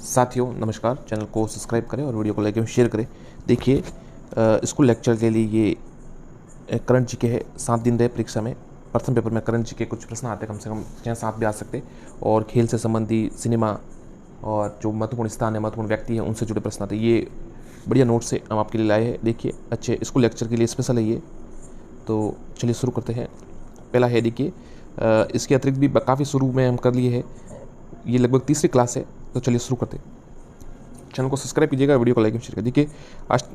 साथियों नमस्कार, चैनल को सब्सक्राइब करें और वीडियो को लाइक एवं शेयर करें। देखिए, स्कूल लेक्चर के लिए ये करंट जीके है। 7 दिन रहे परीक्षा में। प्रथम पेपर में करंट जीके कुछ प्रश्न आते, कम से कम 6-7 भी आ सकते, और खेल से संबंधी, सिनेमा और जो महत्वपूर्ण स्थान है, महत्वपूर्ण व्यक्ति है, उनसे जुड़े प्रश्न आते। ये बढ़िया नोट से हम आपके लिए लाए हैं। देखिए, अच्छे स्कूल लेक्चर के लिए स्पेशल है ये। तो चलिए शुरू करते हैं। पहला है, देखिए, इसके अतिरिक्त भी काफ़ी शुरू में हम कर लिए हैं। ये लगभग तीसरी क्लास है। तो चलिए शुरू करते हैं। चैनल को सब्सक्राइब कीजिएगा, वीडियो को लाइक एंड शेयर करिए। देखिए,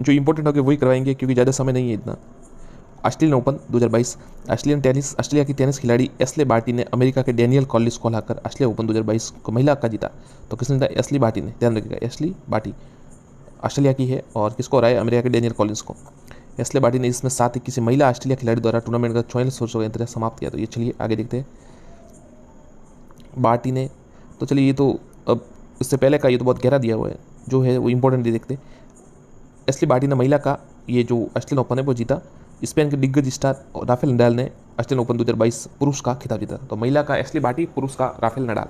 जो इंपॉर्टेंट होगा वही करवाएंगे, क्योंकि ज़्यादा समय नहीं है इतना। Australian open 2022। ऑस्ट्रेलिया की टेनिस खिलाड़ी एशले बार्टी ने अमेरिका के डैनियल कॉलिस को हराकर ऑस्ट्रेलिया ओपन 2022 को महिला का जीता। तो किसने जीता? एशली बार्टी ने। ध्यान रखिएगा, एशली बार्टी ऑस्ट्रेलिया की है और किसको हराया? अमेरिका के डैनियल कॉलिस को। एशले बार्टी ने इसमें 7-21 महिला ऑस्ट्रेलिया खिलाड़ी द्वारा टूर्नामेंट का 44 वर्षों का इंतजार समाप्त किया। तो ये चलिए आगे देखते हैं। बार्टी ने, तो चलिए ये तो अब इससे पहले का ये तो बहुत गहरा दिया हुआ है, जो है वो इंपॉर्टेंट देखते। एशली बार्टी ने महिला का ये जो ऑस्ट्रेलियन ओपन है वो जीता। स्पेन के दिग्गज स्टार राफेल नडाल ने ऑस्ट्रेलियन ओपन 2022 पुरुष का खिताब जीता। तो महिला का एशली बार्टी, पुरुष का राफेल नडाल।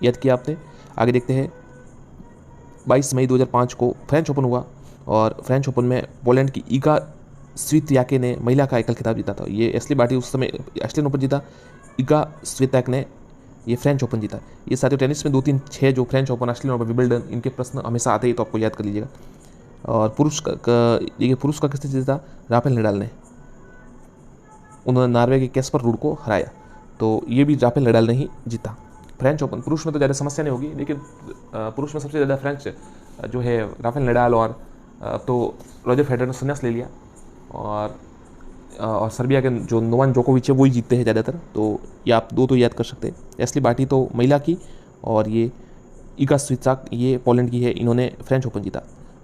याद किया आपने। आगे देखते हैं। 22 मई 2005 को फ्रेंच ओपन हुआ और फ्रेंच ओपन में पोलैंड की ईगा स्वितयाके ने महिला का एकल खिताब जीता था। ये एशली बार्टी उस समय ऑस्ट्रेलियन ओपन जीता, ईगा स्वितयाक ने ये फ्रेंच ओपन जीता। ये साथियों टेनिस में 2-3-6 जो French open, Australian open, Wimbledon, इनके प्रश्न हमेशा आते ही, तो आपको याद कर लीजिएगा। और पुरुष का किसने जीता? राफेल नडाल ने। उन्होंने नॉर्वे के कैस्पर रूड को हराया। तो ये भी राफेल नडाल ने ही जीता। फ्रेंच ओपन पुरुष में तो ज़्यादा समस्या नहीं होगी, लेकिन पुरुष में सबसे ज़्यादा फ्रेंच जो है राफेल नडाल, और तो रॉजर फेडरर ने संन्यास ले लिया, और सर्बिया के जो नोवाक जोकोविच है वही जीतते हैं ज़्यादातर। तो ये आप दो तो याद कर सकते हैं। एशली बार्टी तो महिला की, और ये ईगा स्वितयाक ये पोलैंड की है, इन्होंने फ्रेंच ओपन जीता।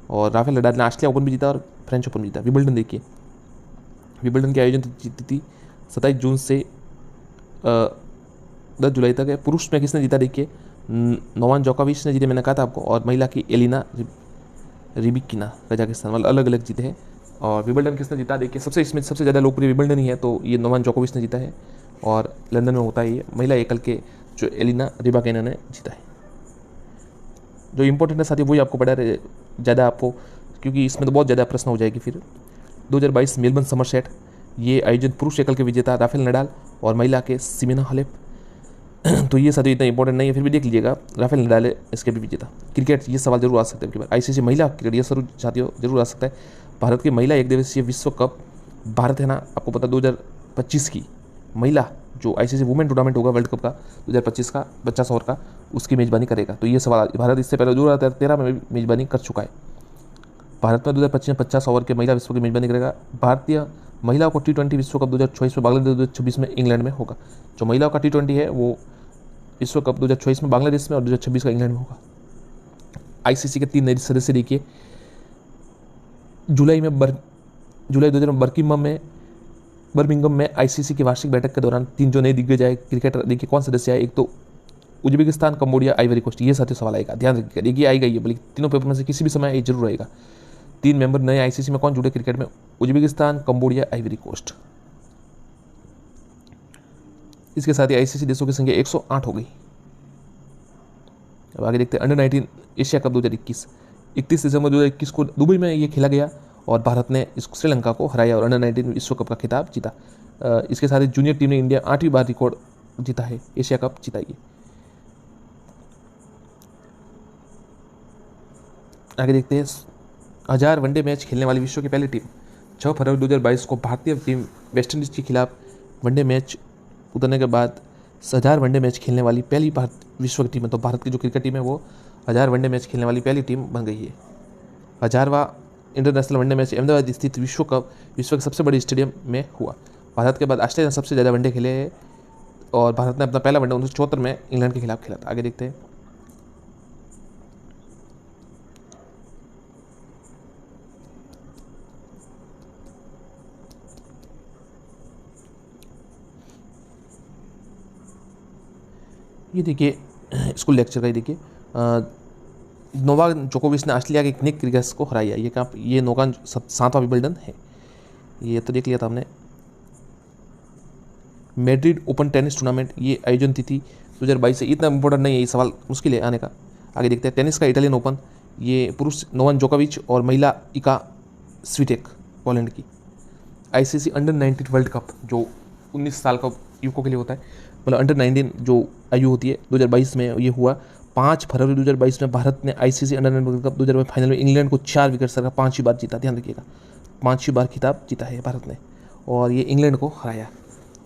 और राफेल नडाल ने ऑस्ट्रेलिया ओपन भी जीता और फ्रेंच ओपन जीता। विंबलडन देखिए, विंबलडन के आयोजन जीती थी 27 जून से 10 जुलाई तक है। पुरुष में किसने जीता? देखिए, नोवाक जोकोविच ने जीते, मैंने कहा था आपको, और महिला की एलिना रिबिकिना, कजाकिस्तान, मतलब अलग अलग जीते हैं। और विंबलडन किसने जीता? देखिए, इसमें सबसे ज़्यादा लोकप्रिय विंबलडन ही है, तो ये नोवाक जोकोविच ने जीता है, और लंदन में होता है ये। महिला एकल के जो एलिना रिबाकिना ने जीता है। जो इंपॉर्टेंट है साथी वही आपको पढ़ा रहे ज़्यादा आपको, क्योंकि इसमें तो बहुत ज़्यादा प्रश्न हो जाएगी फिर। 2022 मेलबर्न समरसेट, ये आयोजन पुरुष एकल के विजेता राफेल नडाल और महिला के सिमोना हालेप। तो ये साथी इतना इंपॉर्टेंट नहीं है, फिर भी देख लीजिएगा, राफेल नडाल है इसके भी विजेता। क्रिकेट, ये सवाल जरूर आ सकता है। आईसीसी महिला क्रिकेट, ये साथियों जरूर आ सकता है। भारत की महिला एक दिवसीय विश्व कप, भारत है ना, आपको पता 2025 की महिला जो आईसीसी वुमेन टूर्नामेंट होगा वर्ल्ड कप का 2025 का 50 ओवर का, उसकी मेज़बानी करेगा। तो ये सवाल, भारत इससे पहले 2013 में मेज़बानी कर चुका है। भारत में 2025 में 50 ओवर के महिला विश्व की मेज़बानी करेगा। भारतीय महिलाओं को T20 विश्व कप 2024 में बांग्लादेश, 2026 में इंग्लैंड में होगा। जो महिलाओं का T20 है वो विश्व कप 2024 में बांग्लादेश में और 2026 का इंग्लैंड में होगा। आईसीसी के 3 नए सदस्य देखिए। जुलाई 2000 में बर्मिंघम में आईसीसी की वार्षिक बैठक के दौरान 3 जो नए दिग्गज आए क्रिकेटर, देखिए कौन सदस्य आए? एक तो उज्बेकिस्तान, कंबोडिया, आइवरी कोस्ट। ये साथियों सवाल आएगा, ध्यान रखिएगा। देखिए आएगा ये, बल्कि तीनों पेपर में से किसी भी समय ये जरूर आएगा। 3 मेंबर नए आईसीसी में कौन जुड़े क्रिकेट में? Uzbekistan, Cambodia, Ivory Coast. इसके साथ ही आईसीसी देशों की संख्या 108 हो गई। अब आगे देखते हैं। अंडर 19 एशिया कप 2021, 31 दिसंबर 2021 को दुबई में ये खेला गया, और भारत ने श्रीलंका को हराया और अंडर 19 विश्व कप का खिताब जीता। इसके साथ ही जूनियर टीम ने इंडिया 8वीं बार रिकॉर्ड जीता है, एशिया कप जीता ये। आगे देखते हैं। 1000 वनडे मैच खेलने वाली विश्व की पहली टीम, 6 फरवरी 2022 को भारतीय टीम वेस्टइंडीज के खिलाफ वनडे मैच उतरने के बाद 1000 वनडे मैच खेलने वाली पहली विश्व की टीम है। तो भारत की जो क्रिकेट टीम है वो 1000 वनडे मैच खेलने वाली पहली टीम बन गई है। 1000वां इंटरनेशनल वनडे मैच अहमदाबाद स्थित विश्व के सबसे बड़े स्टेडियम में हुआ। भारत के बाद ऑस्ट्रेलिया ने सबसे ज़्यादा वनडे खेले हैं, और भारत ने अपना पहला वनडे 1974 में इंग्लैंड के खिलाफ खेला था। आगे देखते हैं। ये देखिए स्कूल लेक्चर का ही देखिए। नोवाक जोकोविच ने ऑस्ट्रेलिया के निक क्रिगस को हराया। ये नोवाक 7वां विंबलडन है, ये तो देख लिया था हमने। मैड्रिड ओपन टेनिस टूर्नामेंट, ये आयोजन तिथि 2022 से, इतना इंपॉर्टेंट नहीं है, ये सवाल मुश्किल है आने का। आगे देखते हैं टेनिस का इटालियन ओपन, ये पुरुष नोवाक जोकोविच और महिला इका स्विटेक पोलैंड की। आईसीसी अंडर 19 वर्ल्ड कप जो 19 साल का युवकों के लिए होता है, मतलब अंडर 19 जो आयु होती है, 2022 में ये हुआ। 5 फरवरी 2022 में भारत ने ICC under 19 world cup 2022 final में इंग्लैंड को 4 विकेट से 5वीं बार जीता। ध्यान रखिएगा, 5वीं बार खिताब जीता है भारत ने और ये इंग्लैंड को हराया।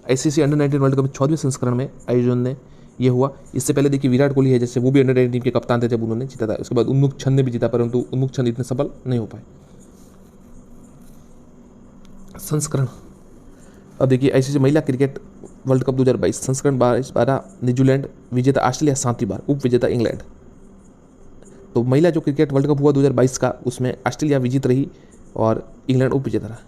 आईसीसी अंडर 19 वर्ल्ड कप 14वें संस्करण में आयोजन ने ये हुआ। इससे पहले देखिए विराट कोहली है जैसे, वो भी अंडर 19 टीम के कप्तान थे जब उन्होंने जीता था। उसके बाद उन्मुख चंद ने भी जीता, परंतु उन्मुख चंद इतने सफल नहीं हो पाए। संस्करण अब देखिए आईसीसी महिला क्रिकेट वर्ल्ड कप 2022 संस्करण 12 न्यूजीलैंड विजेता ऑस्ट्रेलिया 7वीं बार, उप विजेता इंग्लैंड। तो महिला जो क्रिकेट वर्ल्ड कप हुआ 2022 का, उसमें ऑस्ट्रेलिया विजेत रही और इंग्लैंड उप विजेता रहा।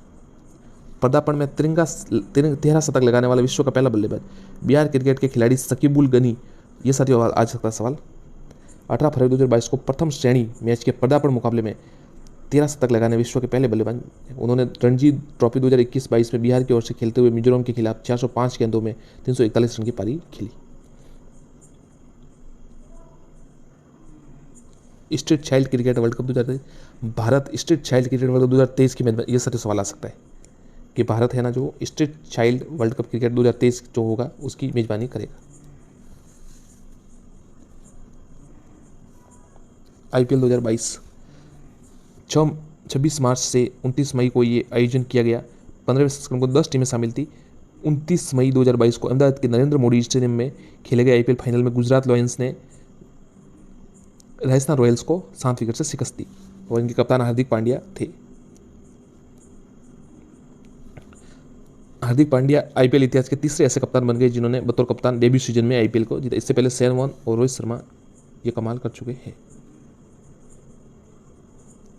पदार्पण में 13 शतक लगाने वाला विश्व का पहला बल्लेबाज बिहार क्रिकेट के खिलाड़ी शकीबुल गनी, ये साथियों आ सकता है सवाल। 18 फरवरी 2022 को प्रथम श्रेणी मैच के पदार्पण मुकाबले में 13 शतक लगाने विश्व के पहले बल्लेबाज। उन्होंने रणजी ट्रॉफी 2021-22 में बिहार की ओर से खेलते हुए मिजोरम के खिलाफ 405 गेंदों में 341 रन की पारी खेली। Street child cricket world cup 2023, Bharat street child cricket world cup 2023 की मेजबानी, ये साथियों सवाल आ सकता है कि भारत है ना जो street child world cup cricket 2023 जो होगा उसकी मेजबानी करेगा। आईपीएल 2022 26 मार्च से 29 मई को ये आयोजन किया गया। 15वें संस्करण को 10 टीमें शामिल थी। 29 मई 2022 को अहमदाबाद के नरेंद्र मोदी स्टेडियम में खेले गए आईपीएल फाइनल में गुजरात लायंस ने राजस्थान रॉयल्स को 7 विकेट से शिकस्त दी और इनके कप्तान हार्दिक पांड्या थे। हार्दिक पांड्या आईपीएल इतिहास के तीसरे ऐसे कप्तान बन गए जिन्होंने बतौर कप्तान डेब्यू सीजन में आईपीएल को जीता। इससे पहले शेन और रोहित शर्मा ये कमाल कर चुके हैं।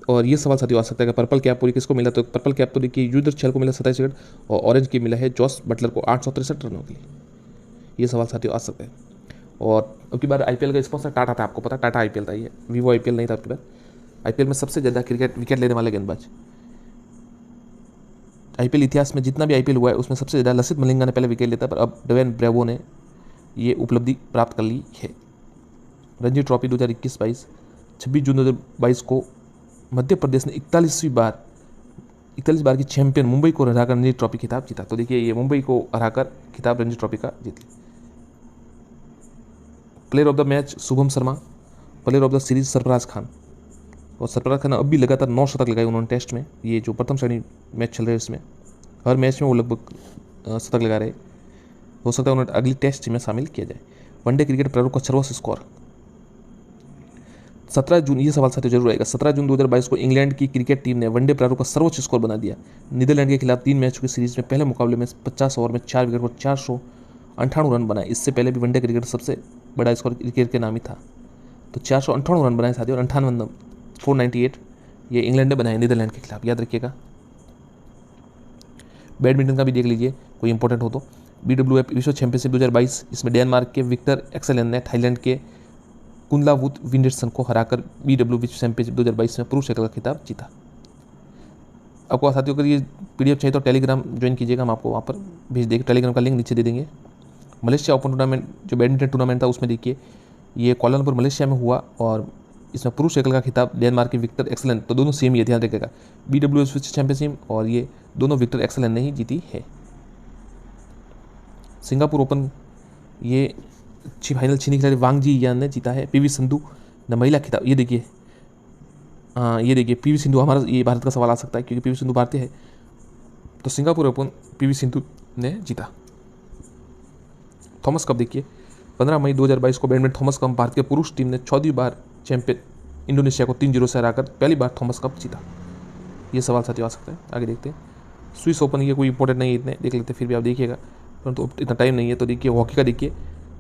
और ये सवाल साथियों आ सकता है कि पर्पल कैप पूरी किसको मिला, तो पर्पल कैप तो देखिए युजवेंद्र चहल को मिला 27 विकेट और ऑरेंज की मिला है जॉस बटलर को 863 रनों के लिए। ये सवाल साथियों आ सकता है। और अब की बार आईपीएल का स्पॉन्सर टाटा था, आपको पता टाटा आईपीएल था, ये वीवो आईपीएल नहीं था। अब की बार आईपीएल में सबसे ज़्यादा क्रिकेट विकेट लेने वाले गेंदबाज, आईपीएल इतिहास में जितना भी आईपीएल हुआ है उसमें सबसे ज़्यादा लसित मलिंगा ने पहले विकेट लेता, पर अब डेविन ब्रेवो ने ये उपलब्धि प्राप्त कर ली है। रणजी ट्रॉफी 2021-22 26 जून 2022 को मध्य प्रदेश ने 41 बार की चैंपियन मुंबई को हराकर रणजी ट्रॉफी खिताब जीता। तो देखिए ये मुंबई को हराकर खिताब रणजी ट्रॉफी का जीत लिया। Player of the match Shubham Sharma, player of the series Sarfaraz Khan. और सरफराज खान अब भी लगातार 9 शतक लगाए उन्होंने टेस्ट में। ये जो प्रथम श्रेणी मैच चल रहे हैं इसमें हर मैच में वो लगभग शतक लगा रहे। हो सकता है उन्हें अगली टेस्ट में शामिल किया जाए। वनडे क्रिकेट प्रारूप का सर्वोच्च स्कोर 17 जून, ये सवाल साथियों जरूर आएगा। 17 जून 2022 को इंग्लैंड की क्रिकेट टीम ने वनडे प्रारूप का सर्वोच्च स्कोर बना दिया। नीदरलैंड के खिलाफ 3 मैचों की सीरीज में पहले मुकाबले में 50 ओवर में 4 विकेट और 498 रन बनाए। इससे पहले भी वनडे क्रिकेट सबसे बड़ा स्कोर क्रिकेट के नाम ही था। तो 498 रन बनाए साथियों और 498 ये इंग्लैंड ने बनाए नीदरलैंड के खिलाफ, याद रखिएगा। बैडमिंटन का भी देख लीजिए कोई इंपॉर्टेंट हो तो। BWF विश्व चैंपियनशिप 2022, इसमें डेनमार्क के विक्टर एक्सेलेन ने थाईलैंड के कुंदलावुत विंडरसन को हराकर BW विश्व चैंपियनशिप 2022 में पुरुष एकल का खिताब जीता। आपको साथियों अगर ये PDF चाहिए तो टेलीग्राम ज्वाइन कीजिएगा, हम आपको वहाँ पर भेज देंगे। टेलीग्राम का लिंक नीचे दे देंगे। मलेशिया ओपन टूर्नामेंट जो बैडमिंटन टूर्नामेंट था उसमें देखिए ये कोलालमपुर मलेशिया में हुआ और इसमें पुरुष एकल का खिताब डेनमार्क के विक्टर एक्सेलेन, तो दोनों सेम ही है, ध्यान रखिएगा। BWF विश्व चैंपियनशिप और ये दोनों विक्टर एक्सेलेन ने ही जीती है। सिंगापुर ओपन ये फाइनल चीनी खिलाड़ी वांग जी यान ने जीता है। PV सिंधु ने महिला खिताब, ये देखिए PV सिंधु, हमारा ये भारत का सवाल आ सकता है क्योंकि PV सिंधु भारतीय है। तो सिंगापुर ओपन PV सिंधु ने जीता। थॉमस कप देखिए 15 मई 2022 को बैडमिंटन थॉमस कप भारत के पुरुष टीम ने 14वीं बार चैंपियन इंडोनेशिया को 3-0 से हराकर पहली बार थॉमस कप जीता। ये सवाल साथियों आ सकता है। आगे देखते हैं। स्विस ओपन, ये कोई इंपॉर्टेंट नहीं है, इतने देख लेते फिर भी आप देखिएगा, परंतु इतना टाइम नहीं है। तो देखिए हॉकी का देखिए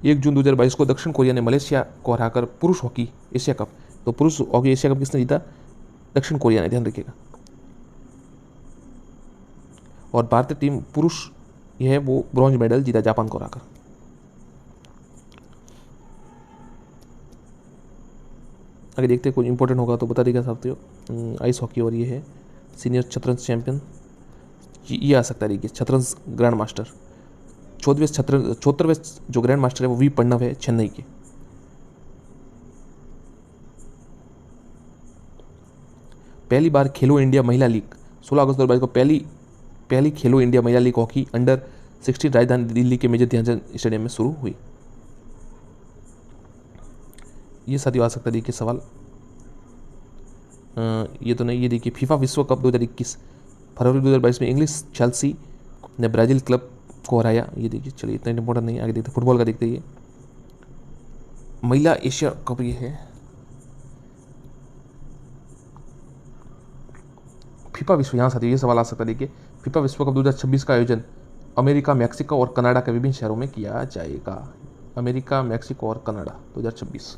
1 जून 2022 को दक्षिण कोरिया ने मलेशिया को हराकर पुरुष हॉकी एशिया कप, तो पुरुष हॉकी एशिया कप किसने जीता? दक्षिण कोरिया ने, ध्यान रखिएगा। और भारतीय टीम पुरुष यह है वो ब्रॉन्ज मेडल जीता जापान को हराकर। आगे देखते हैं कोई इंपॉर्टेंट होगा तो बता देगा साथियों। आइस हॉकी और ये है सीनियर शतरंज चैंपियन, ये आ सकता है। देखिए शतरंज ग्रैंड मास्टर 74वें जो ग्रैंड मास्टर है वो V प्रणव है चेन्नई के। पहली बार खेलो इंडिया महिला लीग 16 अगस्त 2022 को पहली खेलो इंडिया महिला लीग हॉकी अंडर 16 राजधानी दिल्ली के मेजर ध्यानचंद स्टेडियम में शुरू हुई। ये साथियों आ सकता है देखिए सवाल, ये तो नहीं, ये देखिए फीफा विश्व कप 2021 फरवरी 2022 में इंग्लिश चेल्सी ने ब्राजील क्लब को हराया। ये देखिए, चलिए इतना इंपॉर्टेंट नहीं, आगे देखते फुटबॉल का देखते ये महिला एशिया कप ये है। फीफा विश्व, यहाँ साथियों ये सवाल आ सकता है देखिए, फीफा विश्व कप 2026 का आयोजन अमेरिका, मैक्सिको और कनाडा के विभिन्न शहरों में किया जाएगा। अमेरिका, मैक्सिको और कनाडा 2026।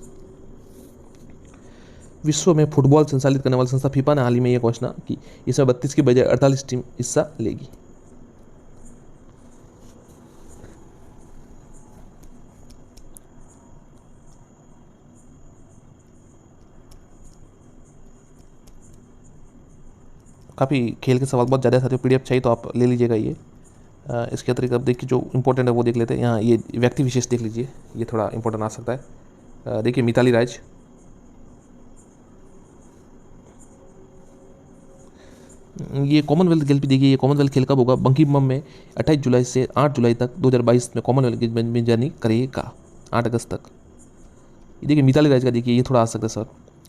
विश्व में फुटबॉल संचालित करने वाली संस्था फीफा ने हाल ही में यह घोषणा की इसमें 32 की बजाय 48 टीम हिस्सा लेगी। काफ़ी खेल के सवाल बहुत ज़्यादा साथियों, पीडीएफ चाहिए तो आप ले लीजिएगा ये। इसके अतिरिक्त अब देखिए जो इंपॉर्टेंट है वो देख लेते हैं। यहाँ ये व्यक्ति विशेष देख लीजिए, ये थोड़ा इंपॉर्टेंट आ सकता है। देखिए मिताली राज, ये कॉमनवेल्थ खेल भी देखिए, ये कॉमनवेल्थ खेल कब होगा, बंकिमम में 28 जुलाई से 8 जुलाई तक 2022 में कॉमनवेल्थ गेम्स में जर्नी करेगा 8 अगस्त तक। ये देखिए मिताली राज का देखिए, ये थोड़ा आ सकता है सर।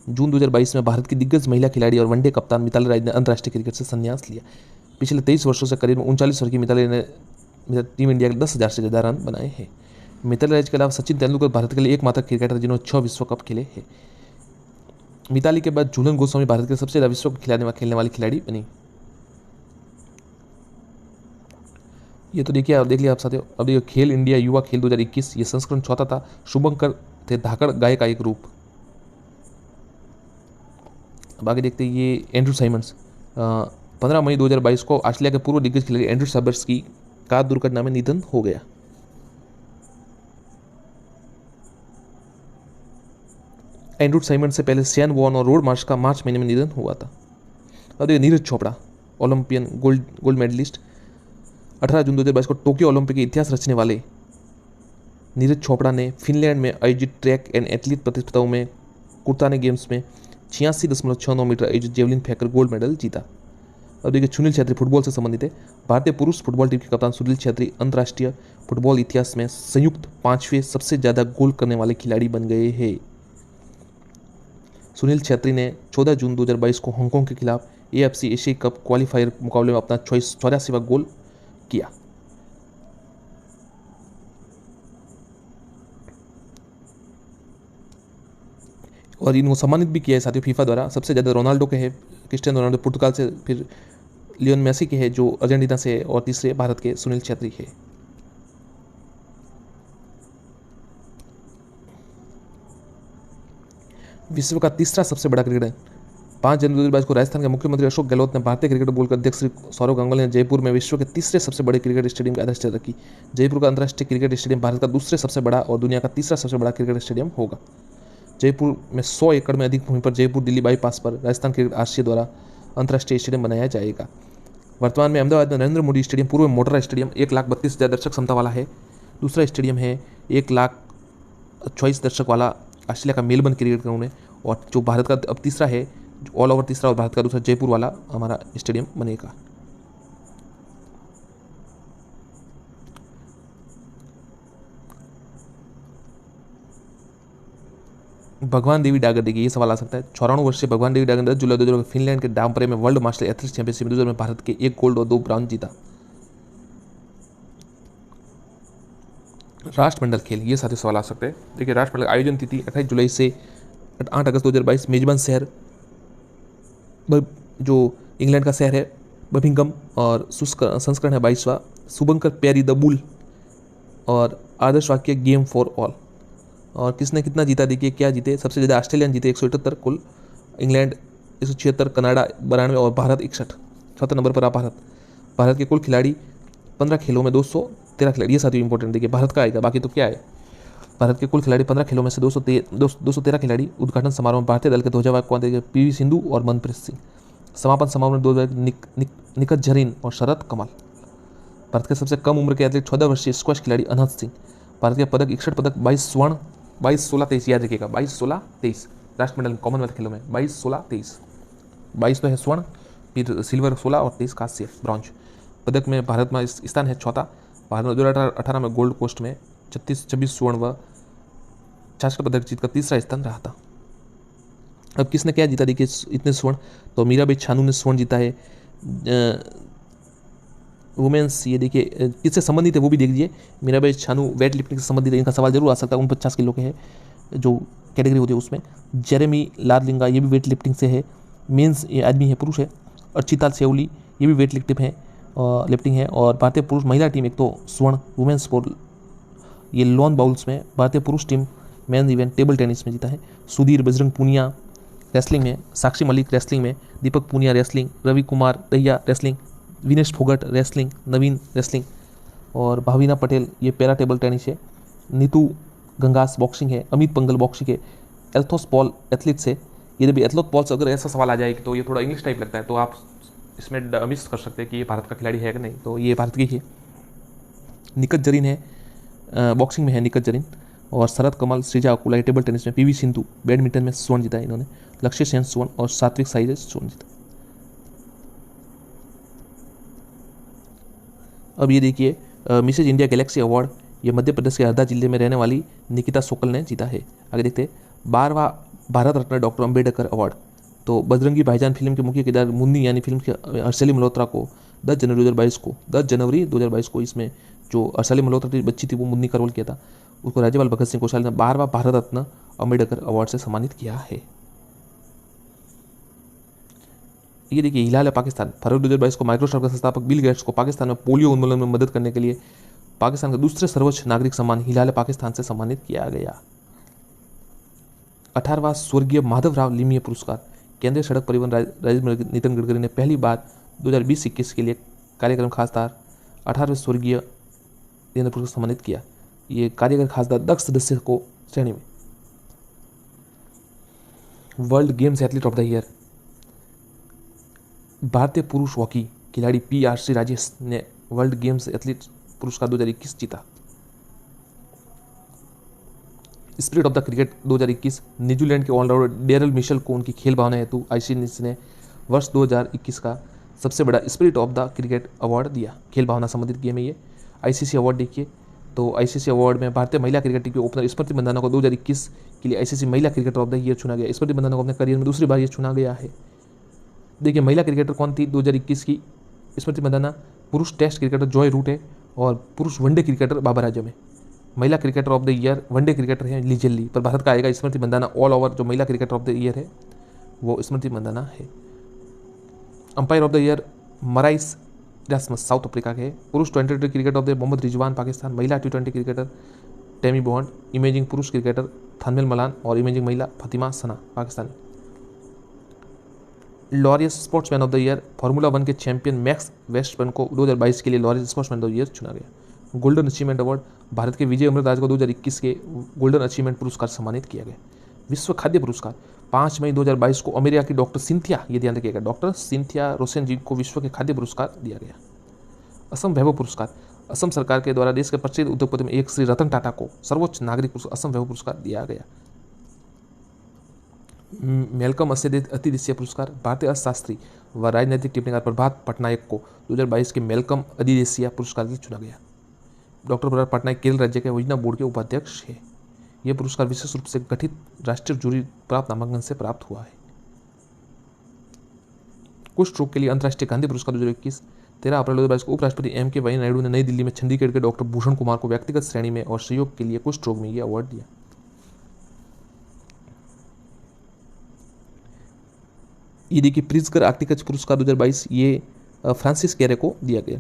जून 2022 में भारत की दिग्गज महिला खिलाड़ी और वनडे कप्तान मिताली राज ने अंतर्राष्ट्रीय क्रिकेट से संन्यास लिया। पिछले 23 वर्षों से करीब 39 वर्ष की मिताली ने टीम इंडिया के 10,000 से ज़्यादा रन बनाए हैं। मिताली राज के अलावा सचिन तेंदुलकर भारत के लिए एकमात्र क्रिकेटर जिन्होंने 6 विश्व कप खेले हैं। मिताली के बाद झूलन गोस्वामी भारत के सबसे ज़्यादा विश्व कप खेलने वाली खिलाड़ी बनी। ये तो देखिए, आप देख लिया आप साथियों। अब देखिए खेल इंडिया युवा खेल 2021, ये संस्करण चौथा था। शुभंकर थे धाकड़ गाय का एक रूप। अब आगे देखते हैं ये एंड्रू साइमंस। 15 मई 2022 को ऑस्ट्रेलिया के पूर्व दिग्गज खिलाड़ी एंड्रू साइमंस की कार दुर्घटना में निधन हो गया। एंड्रू साइमंस से पहले सियान वॉर्न और रोड मार्च का मार्च महीने में निधन हुआ था। अब देखिए Neeraj Chopra, Olympian gold medallist. 18 June 2022 को टोक्यो ओलंपिक के इतिहास रचने वाले नीरज चोपड़ा ने फिनलैंड में आयोजित ट्रैक एंड एथलीट प्रतिस्पर्धाओं में कुर्ताने गेम्स में 86.69 मीटर आयोजित जेवलिन फेंककर गोल्ड मेडल जीता। अब देखिए सुनील छेत्री फुटबॉल से संबंधित है। भारतीय पुरुष फुटबॉल टीम के कप्तान सुनील छेत्री अंतर्राष्ट्रीय फुटबॉल इतिहास में संयुक्त 5वें सबसे ज़्यादा गोल करने वाले खिलाड़ी बन गए हैं। सुनील छेत्री ने 14 जून 2022 को हांगकांग के खिलाफ AFC एशिया कप क्वालिफायर मुकाबले में अपना 84वां गोल किया। और इनको सम्मानित भी किया है साथियों फीफा द्वारा। सबसे ज़्यादा रोनाल्डो के है, क्रिस्टियानो रोनाल्डो पुर्तगाल से, फिर लियोन मेसी के है जो अर्जेंटीना से, और तीसरे भारत के सुनील छेत्री है। विश्व का तीसरा सबसे बड़ा क्रिकेट 5 जनवरी 2022 को राजस्थान के मुख्यमंत्री अशोक गहलोत ने भारतीय क्रिकेट बोर्ड के अध्यक्ष श्री सौरव गांगुली ने जयपुर में विश्व के तीसरे सबसे बड़े क्रिकेट स्टेडियम की आधारशिला रखी। जयपुर का अंतर्राष्ट्रीय क्रिकेट स्टेडियम भारत का दूसरे सबसे बड़ा और दुनिया का तीसरा सबसे बड़ा क्रिकेट स्टेडियम होगा। जयपुर में 100 एकड़ में अधिक भूमि पर जयपुर दिल्ली बाईपास पर राजस्थान क्रिकेट आरसीए द्वारा अंतर्राष्ट्रीय स्टेडियम बनाया जाएगा। वर्तमान में अहमदाबाद में नरेंद्र मोदी स्टेडियम, पूर्व में मोटेरा स्टेडियम 1,32,000 दर्शक क्षमता वाला है। दूसरा स्टेडियम है 1,24,000 दर्शक वाला ऑस्ट्रेलिया का मेलबर्न क्रिकेट ग्राउंड है। और जो भारत का अब तीसरा है, ऑल ओवर तीसरा और भारत का दूसरा जयपुर वाला हमारा स्टेडियम बनेगा। भगवान देवी डागर देखिए, ये सवाल आ सकता है। 94 वर्षीय भगवान देवी डागर 10 जुलाई 2022 फिनलैंड के डाम्परे में वर्ल्ड मास्टर एथलेटिक्स चैंपियनशिप 2000 में भारत के 1 गोल्ड और 2 ब्रॉन्ज जीता। राष्ट्रमंडल खेल, ये सारे सवाल आ सकते हैं। देखिए राष्ट्रमंडल आयोजन तिथि 28 जुलाई से 8 अगस्त 2022। मेजबान शहर जो इंग्लैंड का शहर है बर्मिंघम, और संस्करण है 22वां। शुभंकर पेरी द बुल, और आदर्श वाक्य गेम फॉर ऑल। और किसने कितना जीता देखिए, क्या जीते, सबसे ज़्यादा ऑस्ट्रेलियन जीते 178 कुल, इंग्लैंड 176, कनाडा 92 और भारत 61। चौथे नंबर पर भारत। भारत के कुल खिलाड़ी 15 खेलों में 213 खिलाड़ी, ये साथियों इंपॉर्टेंट देखिए भारत का आएगा, बाकी तो क्या है। भारत के कुल खिलाड़ी 15 खेलों में से 213 खिलाड़ी। उद्घाटन समारोह में भारतीय दल के ध्वजावाहक कौन थे, PV सिंधु और मनप्रीत सिंह। समापन समारोह में 2 निखत झरीन और शरद कमल। भारत के सबसे कम उम्र के एथलीट 14 वर्षीय स्क्वैश खिलाड़ी अनहद सिंह। भारत के पदक 61 पदक, 22 स्वर्ण, 22, 16, 23 याद रखिएगा, 22, 16, 23 राष्ट्रमंडल कॉमनवेल्थ खेलों में 22, 16, 23। 22 तो है स्वर्ण, फिर सिल्वर 16 और 23 कांस्य ब्रॉन्ज। पदक में भारत में स्थान है चौथा। भारत में 2018 में गोल्ड कोस्ट में 26 स्वर्ण व 66 पदक जीतकर तीसरा स्थान रहा था। अब किसने क्या जीता देखिए इतने स्वर्ण, तो मीराबाई छानू ने स्वर्ण जीता है। वुमेन्स ये देखिए किससे संबंधित है वो भी देख लीजिए। मीराबाई छानू वेट लिफ्टिंग से संबंधित है, इनका सवाल जरूर आ सकता है। 49 किलो के है जो कैटेगरी होती है उसमें। जेरेमी लारलिंगा ये भी वेट लिफ्टिंग से है, मेंस ये आदमी है, पुरुष है। और चिताल सेवली ये भी वेट लिफ्टिंग है। और भारतीय पुरुष महिला टीम एक तो स्वर्ण वुमेन्स फॉर ये लॉन बाउल्स में, भारतीय पुरुष team main event table tennis में जीता है। सुधीर बजरंग पूनिया रेसलिंग में, साक्षी मलिक रेसलिंग में, Deepak Punia wrestling, Ravi Kumar Dahiya wrestling, Vinesh Phogat wrestling, Naveen wrestling और भाविना पटेल ये पैरा टेबल टेनिस है। नीतू गंगास बॉक्सिंग है, अमित पंगल बॉक्सिंग है, एल्थोस पॉल एथलीट्स है। ये भी एथलोस पॉल से अगर ऐसा सवाल आ जाए तो ये थोड़ा इंग्लिश टाइप लगता है तो आप इसमें मिस कर सकते हैं कि ये भारत का खिलाड़ी है कि नहीं, तो ये भारत की है। निकत जरीन है बॉक्सिंग में है निकत जरीन। और शरद कमल श्रीजा अकुला टेबल टेनिस में, पीवी सिंधु बैडमिंटन में स्वर्ण जीता है इन्होंने, लक्ष्य सेन स्वर्ण और सात्विक साईराज स्वर्ण जीता। अब ये देखिए मिसेज इंडिया गैलेक्सी अवार्ड ये मध्य प्रदेश के हरदा जिले में रहने वाली निकिता सोकल ने जीता है। आगे देखते हैं 12वां भारत रत्न डॉक्टर अंबेडकर अवार्ड। तो बजरंगी भाईजान फिल्म के मुख्य किरदार मुन्नी यानी फिल्म के हर्षली मल्होत्रा को 10 जनवरी 2022 को इसमें जो हर्षली मल्होत्रा की बच्ची थी वो मुन्नी का रोल किया था, उसको राज्यपाल भगत सिंह कोश्यारी ने 12वां भारत रत्न अंबेडकर अवार्ड से सम्मानित किया है। ये देखिए हिलाल पाकिस्तान फरवरी 2022 को माइक्रोसॉफ्ट के संस्थापक बिल गेट्स को पाकिस्तान में पोलियो उन्मूलन में मदद करने के लिए पाकिस्तान के दूसरे सर्वोच्च नागरिक सम्मान हिलाल पाकिस्तान से सम्मानित किया गया। 18वां स्वर्गीय माधवराव लिमिये पुरस्कार केंद्रीय सड़क परिवहन राज्य मंत्री नितिन गडकरी ने पहली बार 2020-21 के लिए कार्यक्रम खासदार 18वें स्वर्गीय पुरस्कार सम्मानित किया। ये कार्यक्रम खासदार 10 सदस्य को श्रेणी में। World games athlete of the year भारतीय पुरुष हॉकी खिलाड़ी PRC राजेश ने वर्ल्ड गेम्स एथलीट पुरस्कार 2021 जीता। Spirit of the cricket 2021 New Zealand के ऑलराउंडर डेरल मिशेल को उनकी खेल भावना हेतु ICC ने वर्ष 2021 का सबसे बड़ा spirit of the cricket award दिया। खेल भावना संबंधित गेम है ये। ICC अवार्ड देखिए तो ICC अवार्ड में भारतीय महिला क्रिकेट टीम के ओपनर स्मृति मंदाना को 2021 के लिए ICC महिला क्रिकेटर ऑफ द ईयर चुना गया। स्मृति मंदाना को अपने करियर में दूसरी बार ये चुना गया है। देखिए महिला क्रिकेटर कौन थी 2021 की स्मृति मंदाना, पुरुष टेस्ट क्रिकेटर जॉय रूट है और पुरुष वनडे क्रिकेटर बाबर आजम है। महिला cricketer of the year one day cricketer है ली जेल्ली, पर भारत का आएगा स्मृति मंदाना। ऑल ओवर जो महिला क्रिकेटर ऑफ द ईयर है वो स्मृति मंदाना है। Umpire of the year Marais Erasmus South Africa के है। पुरुष T20 cricketer of the Mohammad Rizwan Pakistan, महिला T20 cricketer Tammy Beaumont, emerging पुरुष क्रिकेटर थानमेल मलान और इमेजिंग महिला Fatima Sana Pakistani. Laureus sportsman of the year Formula 1 के चैंपियन मैक्स वेस्टबर्न को 2022 के लिए Laureus sportsman of the year चुना गया। गोल्डन अचीवमेंट अवार्ड भारत के विजय अमृतराज को 2021 के गोल्डन अचीवमेंट पुरस्कार सम्मानित किया गया। विश्व खाद्य पुरस्कार 5 मई 2022 को अमेरिका की डॉक्टर सिंथिया, ये ध्यान रखिएगा, डॉक्टर सिंथिया रोसेन जी को विश्व के खाद्य पुरस्कार दिया गया। असम वैभव पुरस्कार असम सरकार के द्वारा देश के प्रसिद्ध उद्योगपति में एक श्री रतन टाटा को सर्वोच्च नागरिक पुरस्कार असम वैभव पुरस्कार दिया गया। मेलकम अतिदेशीय पुरस्कार भारतीय अर्थशास्त्री व राजनीतिक टिप्पणीकार प्रभात पटनायक को 2022 के मेलकम अधिदेशीय पुरस्कार के लिए चुना गया। डॉक्टर प्रभात पटनायक केरल राज्य के योजना बोर्ड के उपाध्यक्ष है। यह पुरस्कार विशेष रूप से गठित राष्ट्रीय जूरी प्राप्त नामांकन से प्राप्त हुआ है। कुष्ठ रोग के लिए अंतर्राष्ट्रीय गांधी पुरस्कार 2021 13 अप्रैल 2022 को उपराष्ट्रपति M.K. वेंकैया नायडू ने नई दिल्ली में चंडीगढ़ के डॉक्टर भूषण कुमार को व्यक्तिगत श्रेणी में और सहयोग के लिए कुष्ठ रोग में यह अवार्ड दिया। ये देखिए प्रिज्कर आर्टिकच पुरस्कार 2022 ये फ्रांसिस कैरे को दिया गया।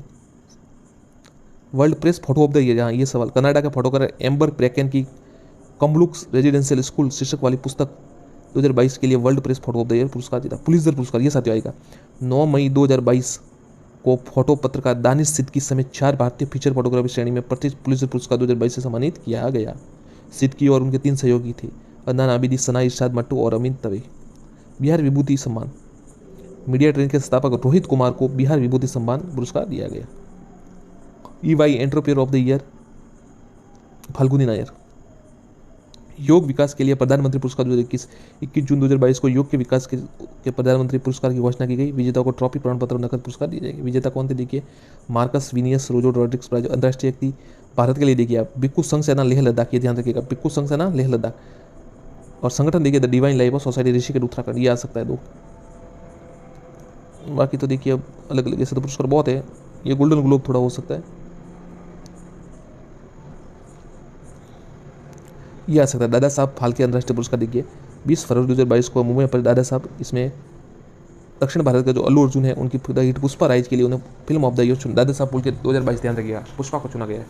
World press photo of the year, यहाँ ये सवाल कनाडा के फोटोग्राफर एम्बर प्रेकेन की कम्बलुक्स रेजिडेंशियल स्कूल शीर्षक वाली पुस्तक 2022 के लिए world press photo of the year पुरस्कार जीता। पुलित्जर पुरस्कार ये साथियों आएगा 9 मई 2022 को फोटो पत्रकार दानिश सिद्दीकी समेत 4 भारतीय फीचर फोटोग्राफी श्रेणी में प्रति पुलित्जर पुरस्कार 2022 से सम्मानित किया गया। सिद्दीकी और उनके 3 सहयोगी थे अदनान आबिदी, सना इरशाद मट्टू और अमित दवे। बिहार विभूति सम्मान मीडिया ट्रेन के संस्थापक रोहित कुमार को बिहार विभूति सम्मान पुरस्कार दिया गया। EY entrepreneur of the year Falguni Nair. योग विकास के लिए प्रधानमंत्री पुरस्कार 2021। 21 जून 2022 को योग के विकास के प्रधानमंत्री पुरस्कार की घोषणा की गई। विजेता को ट्रॉफी, प्रमाण पत्र और नकद पुरस्कार दिए जाएंगे। विजेता कौन थे देखिए, मार्कस विनियस रोजो रॉड्रिक्स प्राइज अंतर्राष्ट्रीय व्यक्ति भारत के लिए देखिए आप, भिक्खु संघ सेना लेह लद्दाख, ये ध्यान रखिएगा, भिक्खु संघ सेना लेह लद्दाख। और संगठन देखिए the divine life of society Rishikesh Uttarakhand, ये आ सकता है 2। बाकी तो देखिए अब अलग अलग ऐसे तो पुरस्कार बहुत है। ये गोल्डन ग्लोब थोड़ा हो सकता है, ये आ सकता है। दादा साहब फाल्के अंतर्राष्ट्रीय पुरस्कार देखिए 20 फरवरी 2022 को मुंबई पर दादा साहब, इसमें दक्षिण भारत का जो अल्लू अर्जुन है उनकी हिट पुष्पा राइज के लिए उन्हें फिल्म ऑफ द ईयर चुना। दादा साहब फाल्के 2022 ध्यान रखिएगा, पुष्पा को चुना गया है।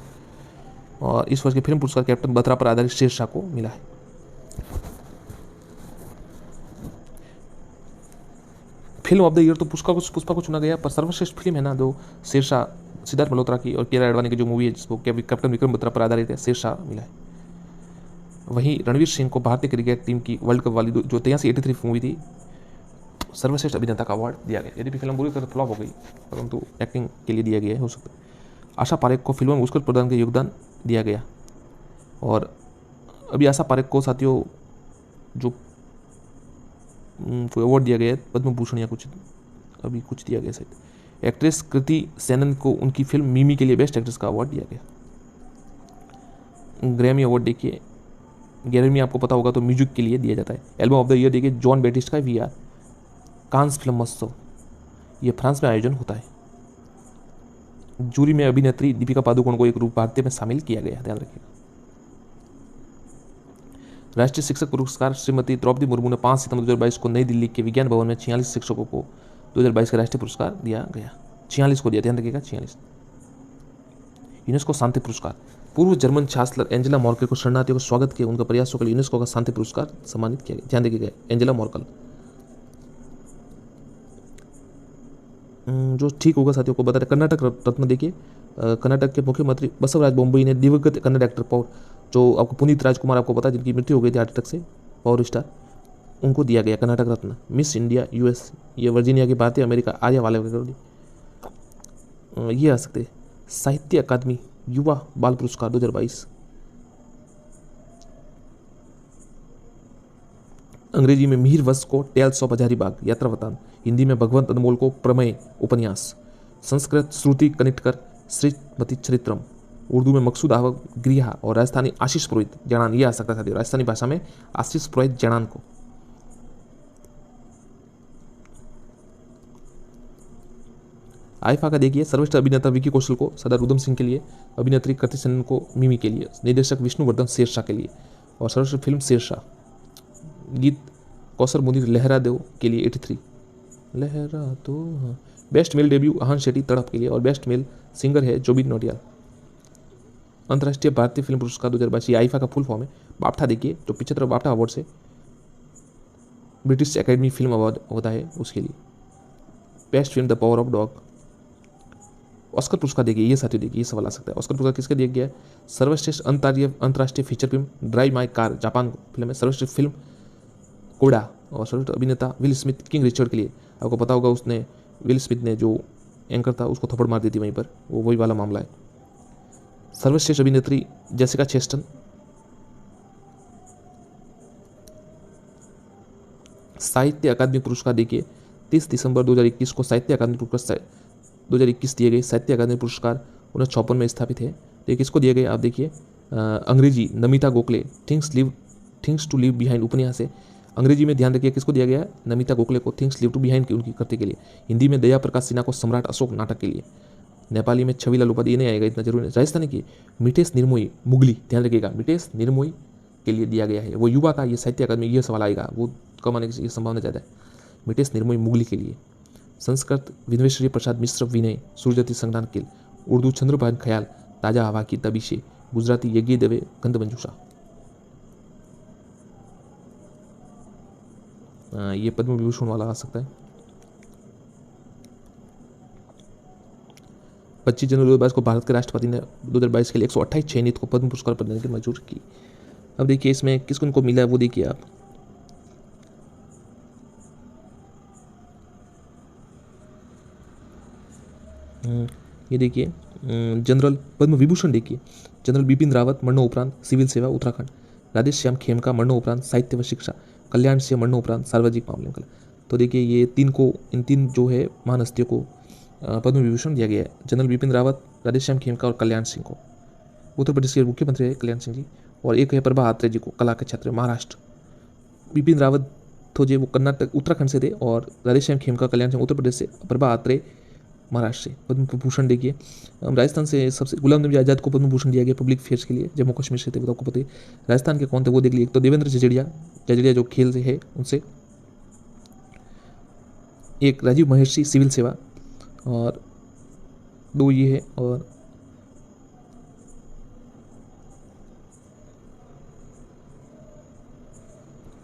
और इस वर्ष के फिल्म पुरस्कार कैप्टन बत्रा पर आधारित शेरशाह को मिला है। फिल्म ऑफ द ईयर तो पुष्पा को चुना गया, पर सर्वश्रेष्ठ फिल्म है ना जो शेरशाह, सिद्धार्थ मल्होत्रा की और कियारा एडवाणी की जो मूवी है जिसको कैप्टन विक्रम बत्रा पर आधारित है, शेरशाह मिला है। वहीं रणवीर सिंह को भारतीय क्रिकेट टीम की वर्ल्ड कप वाली जो 83 मूवी थी, सर्वश्रेष्ठ अभिनेता का अवार्ड दिया गया। यदि फिल्म बुरी तरह फ्लॉप हो गई परंतु एक्टिंग के लिए दिया गया है, हो सकता है। आशा पारेख को फिल्म में उत्कृष्ट प्रदान का योगदान दिया गया। और अभी आशा पारेख को साथियों जो कोई अवार्ड दिया गया है, पद्म भूषण या कुछ, अभी कुछ दिया गया शायद। एक्ट्रेस कृति सेनन को उनकी फिल्म मिमी के लिए बेस्ट एक्ट्रेस का अवार्ड दिया गया। ग्रैमी अवार्ड देखिए, ग्रैमी आपको पता होगा तो म्यूजिक के लिए दिया जाता है। एल्बम ऑफ द ईयर देखिए जॉन बेटिस्ट का VR। कांस फिल्म महोत्सव ये फ्रांस में आयोजन होता है। जूरी में अभिनेत्री दीपिका पादुकोण को एक रूप भारतीय में शामिल किया गया, ध्यान रखिएगा। राष्ट्रीय शिक्षक पुरस्कार श्रीमती द्रौपदी मुर्मू ने 5 सितंबर 2022 को नई दिल्ली के विज्ञान भवन में 46 शिक्षकों को 2022 का राष्ट्रीय पुरस्कार दिया गया। 46 को दिया, ध्यान रखिएगा 46। यूनेस्को शांति पुरस्कार, पूर्व जर्मन चांसलर एंजेला मर्केल को शरणार्थियों का स्वागत के उनके प्रयासों के लिए यूनेस्को का शांति पुरस्कार सम्मानित किया गया, ध्यान रखिएगा एंजेला मर्केल। जो ठीक होगा साथियों को बता रहे, कर्नाटक रत्न देखिए, कर्नाटक के मुख्यमंत्री बसवराज बोम्मई ने दिवंगत कन्नड़ एक्टर पावर, जो आपको पुनीत राजकुमार आपको पता है जिनकी मृत्यु हो गई थी हार्ट अटैक से, पावर स्टार, उनको दिया गया कर्नाटक रत्न। मिस इंडिया US ये वर्जीनिया की भारतीय अमेरिका आर्या वाले ये आ सकते। साहित्य अकादमी युवा बाल पुरस्कार 2022। अंग्रेजी में मिहिर वश को टेल्स ऑफ हजारीबाग यात्रा वृतांत, हिंदी में भगवंत अनमोल को प्रमेय उपन्यास, संस्कृत श्रुति कनिटकर श्रीमती चरित्रम, उर्दू में मकसूद आहमद ग्रिहा और राजस्थानी आशीष पुरोहित जैनान, ये आ सकता था राजस्थानी भाषा में आशीष पुरोहित जैनान को। आईफा का देखिए सर्वश्रेष्ठ अभिनेता विकी कौशल को, सरदार उधम सिंह के लिए, अभिनेत्री कृति सेनन को मिमी के लिए, निर्देशक विष्णुवर्धन शेरशाह के लिए, और सर्वश्रेष्ठ फिल्म शेरशाह। गीत कौसर मुनीर लहरा दो के लिए 83 लहरा दो, हाँ। Best male debut Ahaan Shetty तड़प के लिए, और बेस्ट मेल सिंगर है जोबिन नौटियाल। अंतर्राष्ट्रीय भारतीय फिल्म पुरस्कार 2022 ये आईफा का फुल फॉर्म है। बाफ्टा देखिए जो 75 बाफ्टा अवार्ड से ब्रिटिश एकेडमी फिल्म अवार्ड होता है उसके लिए। Best film the power of dog. Oscar पुरस्कार देखिए, ये साथियों देखिए ये सवाल आ सकता है, ऑस्कर पुरस्कार किसके दिया गया है? सर्वश्रेष्ठ अंतर्राष्ट्रीय feature film drive my car Japan film है, सर्वश्रेष्ठ फिल्म कोडा, और सर्वश्रेष्ठ अभिनेता विल स्मिथ किंग रिचर्ड के लिए। आपको पता होगा उसने विल स्मिथ ने जो एंकर था उसको थप्पड़ मार दी थी वहीं पर, वो वही वाला मामला है। सर्वश्रेष्ठ अभिनेत्री जेसिका चेस्टन। साहित्य अकादमी पुरस्कार देखिए 30 दिसंबर 2021 को साहित्य अकादमी पुरस्कार 2021 दिए गए। साहित्य अकादमी पुरस्कार 1956 में स्थापित है। तो किसको दिए गए आप देखिए, अंग्रेजी Namita Gokhale, Things to Leave Behind उपन्यास है। अंग्रेजी में ध्यान रखिए किसको दिया गया है, नमिता गोखले को थिंग्स लीव टू बिहाइंड की उनकी कृति के लिए। हिंदी में दया प्रकाश सिन्हा को सम्राट अशोक नाटक के लिए। नेपाली में छविलाल उपाध्याय, ये नहीं आएगा इतना जरूरी। राजस्थानी की मिटेश निर्मोही मुगली, ध्यान रखिएगा मिटेश निर्मोही के लिए दिया गया है। वो युवा का ये साहित्य अकादमी ये सवाल आएगा, वो कम आने की संभावना ज़्यादा है। मिटेश निर्मोही मुगली के लिए। संस्कृत विन्वेश्वरी प्रसाद मिश्र विनय सूर्यज्योति संग्रानकिल। उर्दू चंद्रभान ख्याल ताजा हवा की तबीशे। गुजराती यज्ञ दवे गंधमंजूषा। ये पद्म विभूषण वाला आ सकता है। 25 जनवरी 2022 को भारत के राष्ट्रपति ने 2022 के लिए 128 चयनित को पद्म पुरस्कार प्रदान की मंजूर की। अब देखिए इसमें किसको इनको मिला है वो देखिए आप। ये देखिए जनरल पद्म विभूषण देखिए जनरल बिपिन रावत मरणोपरांत सिविल सेवा उत्तराखंड। राधेश्याम खेमका मरणोपरांत साहित्य व शिक्षा, कल्याण सिंह मरणोपरांत सार्वजनिक मामले में कला। तो देखिए ये इन तीन जो है महान हस्तियों को पद्म विभूषण दिया गया है। जनरल बिपिन रावत, राधेश्याम खेमका और कल्याण सिंह को। उत्तर प्रदेश के मुख्यमंत्री है कल्याण सिंह जी। और एक है प्रभा आत्रे जी को, कला के क्षेत्र महाराष्ट्र। बिपिन रावत तो जो वो कर्नाटक उत्तराखंड से थे और राधेश्याम खेमका कल्याण सिंह उत्तर प्रदेश से, प्रभा आत्रे महाराष्ट्र से। पद्म भूषण देखिए राजस्थान से सबसे गुलाम नबी आज़ाद को पद्म भूषण दिया गया पब्लिक फेयर्स के लिए, जम्मू कश्मीर से थे, वो आपको पता है। राजस्थान के कौन थे वो देख लिए। एक तो देवेंद्र जजड़िया जो खेल से है उनसे, एक राजीव महेश्वरी सिविल सेवा, और दो ये है। और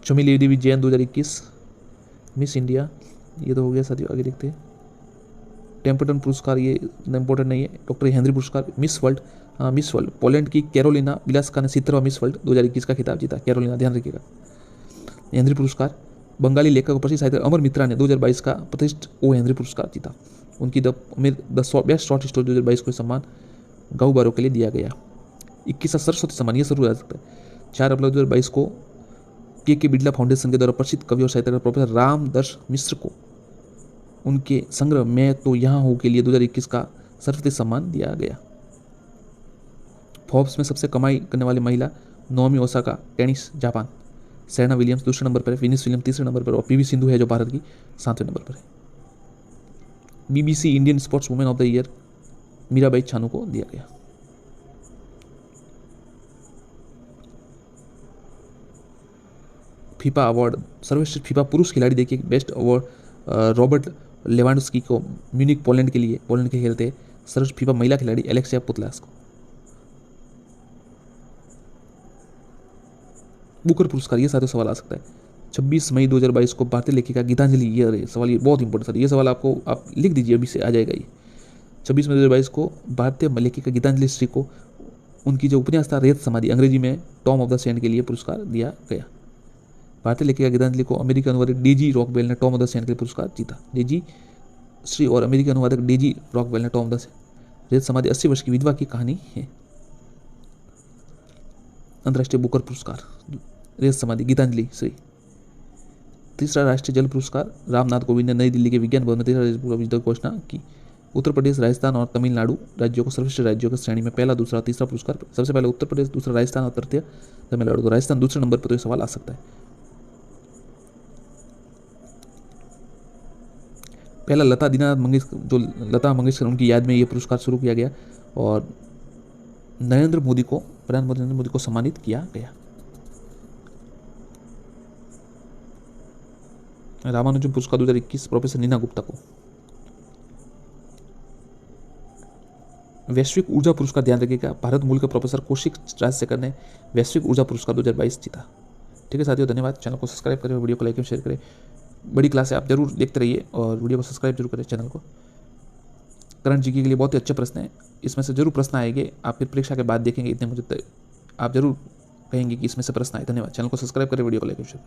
चमेली देवी जैन 2021 मिस इंडिया, ये तो हो गया साथियों। आगे देखते हैं। टेम्पल्टन पुरस्कार ये इंपॉर्टेंट नहीं है। डॉक्टर हेनरी पुरस्कार miss world, miss world Poland की कैरोलिना बिलास्का ने 70वां मिस वर्ल्ड 2021 का खिताब जीता। कैरोलिना ध्यान रखिएगा। हेनरी पुरस्कार बंगाली लेखक और प्रसिद्ध साहित्यकार अमर मित्रा ने 2022 का प्रतिष्ठित ओ हेनरी पुरस्कार जीता। उनकी द बेस्ट शॉर्ट स्टोरी 2022 को सम्मान गाऊ बारों के लिए दिया गया। 21वां सरस्वती सम्मान ये शुरू हो सकता है 4 अप्रैल 2022 को के बिड़ला फाउंडेशन के द्वारा प्रसिद्ध कवि और साहित्यकार प्रोफेसर रामदर्श मिश्र को उनके संग्रह मैं तो यहाँ हूँ के लिए 2021 का सरस्वती सम्मान दिया गया। फोर्ब्स में सबसे कमाई करने वाली महिला Naomi Osaka, tennis, Japan. Serena Williams दूसरे नंबर पर है, विनीस विलियम्स तीसरे नंबर पर, और पीवी सिंधु है जो भारत की 7वें नंबर पर है। BBC Indian sports women of the year Mirabai Chanu को दिया गया। फीफा अवार्ड सर्वश्रेष्ठ फीफा पुरुष खिलाड़ी देखिए बेस्ट अवार्ड रॉबर्ट लेवांडोव्स्की को म्यूनिक पोलैंड के लिए, पोलैंड के खेलते। सर्वश्रेष्ठ फीफा महिला खिलाड़ी एलेक्सिया पुतलास को। बुकर पुरस्कार ये साथियों सवाल आ सकता है। 26 मई 2022 को भारतीय लेखिका गीतांजलि, ये सवाल ये बहुत इंपॉर्टेंट सर, ये सवाल आपको आप लिख दीजिए अभी से आ जाएगा ये। 26 मई 2022 को भारतीय लेखिका गीतांजलि श्री को उनकी जो उपन्यास था रेत समाधि, अंग्रेजी में टॉम ऑफ द सैंड के लिए पुरस्कार दिया गया। भारतीय लेखिका गीतांजलि को अमेरिकी अनुवादक डेजी रॉकवेल ने टॉम ऑफ द सैंड के लिए पुरस्कार जीता। डेजी श्री और अमेरिकी अनुवादक डेजी रॉकवेल ने टॉम ऑफ द सैंड। रेत समाधि 80 वर्ष की विधवा की कहानी है। अंतर्राष्ट्रीय बुकर पुरस्कार रेत समाधि गीतांजलि श्री। तीसरा राष्ट्रीय जल पुरस्कार रामनाथ कोविंद ने नई दिल्ली के विज्ञान भवन में तीसरा विजेता की घोषणा की। उत्तर प्रदेश, राजस्थान और तमिलनाडु राज्यों को सर्वश्रेष्ठ राज्यों की श्रेणी में पहला, दूसरा, तीसरा पुरस्कार। सबसे पहले उत्तर प्रदेश, दूसरा राजस्थान और तृतीय तमिलनाडु। तो राजस्थान दूसरे नंबर पर, तो ये सवाल आ सकता है। पहला लता दीनानाथ मंगेशकर, जो लता मंगेशकर उनकी याद में ये पुरस्कार शुरू किया गया और प्रधानमंत्री नरेंद्र मोदी को सम्मानित किया गया। रामानुजन पुरस्कार 2021 प्रोफेसर नीना गुप्ता को। वैश्विक ऊर्जा पुरस्कार ध्यान रखिएगा, भारत मूल के प्रोफेसर कौशिक राजशेखर ने वैश्विक ऊर्जा पुरस्कार 2022 जीता। ठीक है साथियों, धन्यवाद। चैनल को सब्सक्राइब करें, वीडियो को लाइक और शेयर करें। बड़ी क्लास है, आप जरूर देखते रहिए और वीडियो को सब्सक्राइब जरूर करें चैनल को। करंट जीके के लिए बहुत ही अच्छे प्रश्न हैं, इसमें से जरूर प्रश्न आएंगे। आप फिर परीक्षा के बाद देखेंगे, इतने मुझे आप जरूर कहेंगे कि इसमें से प्रश्न आए। धन्यवाद। चैनल को सब्सक्राइब करें, वीडियो को लाइक और शेयर करें।